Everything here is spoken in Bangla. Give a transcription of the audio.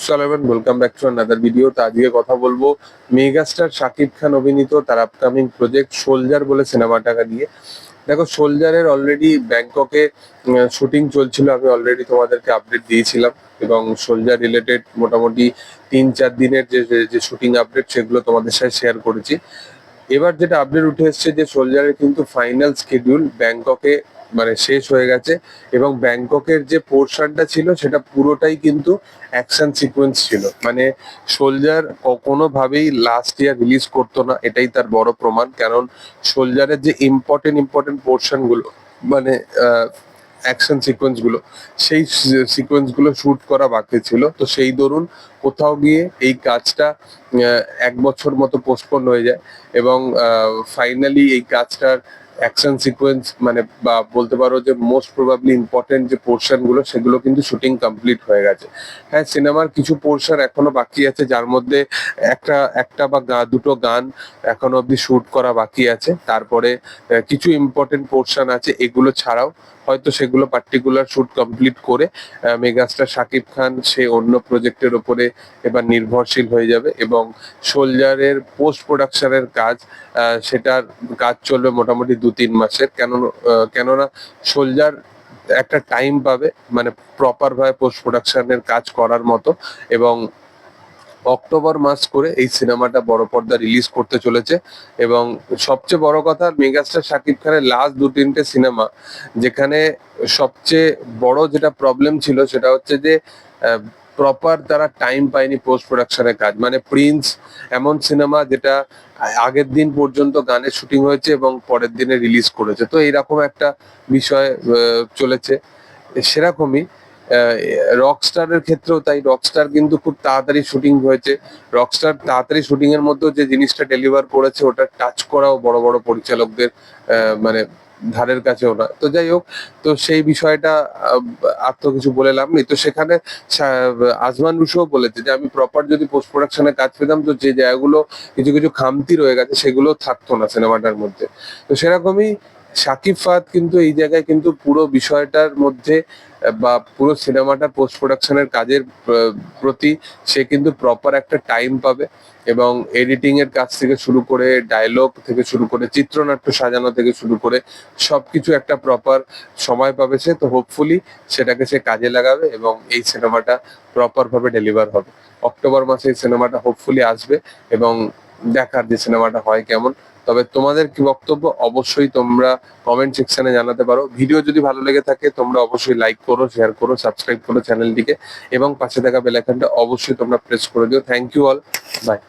সালামান, welcome back to another video. তো আজকে কথা বলবো মেগাস্টার শাকিব খান অভিনীত তার আপকামিং প্রজেক্ট সোলজার বলে সিনেমাটাকে নিয়ে। দেখো, সোলজারের অলরেডি ব্যাংককে শুটিং চলছিল, আমি অলরেডি তোমাদেরকে আপডেট দিয়েছিলাম এবং সোলজার রিলেটেড মোটামুটি 3-4 দিনের যে শুটিং আপডেট সেগুলো তোমাদের সাথে শেয়ার করেছি। এবার যেটা আপডেট উঠে এসছে যে সোলজারের কিন্তু ফাইনাল শিডিউল ব্যাংককে মানে শেষ হয়ে গেছে এবং ব্যাংককের যে পোর্শনটা ছিল সেটা পুরোটাই কিন্তু অ্যাকশন সিকোয়েন্স ছিল। মানে সোলজার কোনোভাবেই লাস্ট ইয়ার রিলিজ করতো না, এটাই তার বড় প্রমাণ। কারণ সোলজারের যে ইম্পর্টেন্ট পোর্শন গুলো মানে অ্যাকশন সিকোয়েন্স গুলো, সেই সিকোয়েন্স গুলো শুট করা বাকি ছিল। তো সেই দরুন কোথাও গিয়ে এই কাজটা 1 বছর মতো পোস্টপোন হয়ে যায় এবং ফাইনালি এই কাজটার অ্যাকশন সিকোয়েন্স মানে বা বলতে পারো যে মোস্ট প্রবাবলি ইম্পর্টেন্ট যে পোর্শন গুলো সেগুলো কিন্তু শুটিং কমপ্লিট হয়ে গেছে। হ্যাঁ, সিনেমার কিছু পোর্শন এখনো বাকি আছে, যার মধ্যে একটা বা দুটো গান এখনো অব্দি শুট করা বাকি আছে। তারপরে কিছু ইম্পর্টেন্ট পোর্শন আছে, এগুলো ছাড়াও হয়তো সেগুলো পার্টিকুলার শুট কমপ্লিট করে মেগাস্টার শাকিব খান সে অন্য প্রজেক্টের ওপরে এবার নির্ভরশীল হয়ে যাবে এবং সোলজারের পোস্ট প্রোডাকশনের কাজ সেটার কাজ চলবে মোটামুটি 2-3 মাসের। কেননা সোলজার একটা টাইম পাবে মানে প্রপার ভাবে পোস্ট প্রোডাকশনের কাজ করার মতো এবং অক্টোবর মাস করে এই সিনেমাটা বড় পর্দা রিলিজ করতে চলেছে। এবং সবচেয়ে বড় কথা, মেগাস্টার শাকিব খানের লাস্ট 2-3টে সিনেমা যেখানে সবচেয়ে বড় যেটা প্রবলেম ছিল সেটা হচ্ছে যে প্রপার তারা টাইম পায়নি পোস্ট প্রোডাকশনের কাজ। মানে প্রিন্স এমন সিনেমা যেটা আগের দিন পর্যন্ত গানের শুটিং হয়েছে এবং পরের দিনে রিলিজ করেছে, তো এইরকম একটা বিষয় চলেছে। সেরকমই রকস্টারের ক্ষেত্রেও তাই, রকস্টার কিন্তু খুব তাড়াতাড়ি শুটিং হয়েছে। রকস্টার তাড়াতাড়ি শুটিং এর মধ্যেও যে জিনিসটা ডেলিভার করেছে ওটা টাচ করাও বড় বড় পরিচালকদের মানে ধারের কাছেও না। তো যাই হোক, তো সেই বিষয়টা আর তো কিছু বলে লাভ নেই। তো সেখানে আজমান রুশো বলেছে যে আমি প্রপার যদি পোস্ট প্রোডাকশনে কাজ পেতাম তো যে জায়গাগুলো কিছু কিছু খামতি রয়ে গেছে সেগুলো থাকতো না সিনেমাটার মধ্যে। তো সেরকমই শাকিব ফাহাদ কিন্তু এই জায়গায় কিন্তু পুরো বিষয়টার মধ্যে বা পুরো সিনেমাটার পোস্ট প্রোডাকশনের কাজের প্রতি সে কিন্তু প্রপার একটা টাইম পাবে এবং এডিটিং এর কাজ থেকে শুরু করে ডায়লগ থেকে শুরু করে চিত্রনাট্য সাজানো থেকে শুরু করে সবকিছু একটা প্রপার সময় পাবে সে। তো হোপফুলি সেটাকে সে কাজে লাগাবে এবং এই সিনেমাটা প্রপার ভাবে ডেলিভার হবে। অক্টোবর মাসে এই সিনেমাটা হোপফুলি আসবে এবং দেখার যে সিনেমাটা হয় কেমন। তবে তোমাদের কি বক্তব্য অবশ্যই তোমরা কমেন্ট সেকশনে জানাতে পারো। ভিডিও যদি ভালো লেগে থাকে তোমরা অবশ্যই লাইক করো, শেয়ার করো, সাবস্ক্রাইব করো চ্যানেলটিকে এবং পাশে থাকা বেল আইকনটা অবশ্যই তোমরা প্রেস করে দিও। Thank you all, by.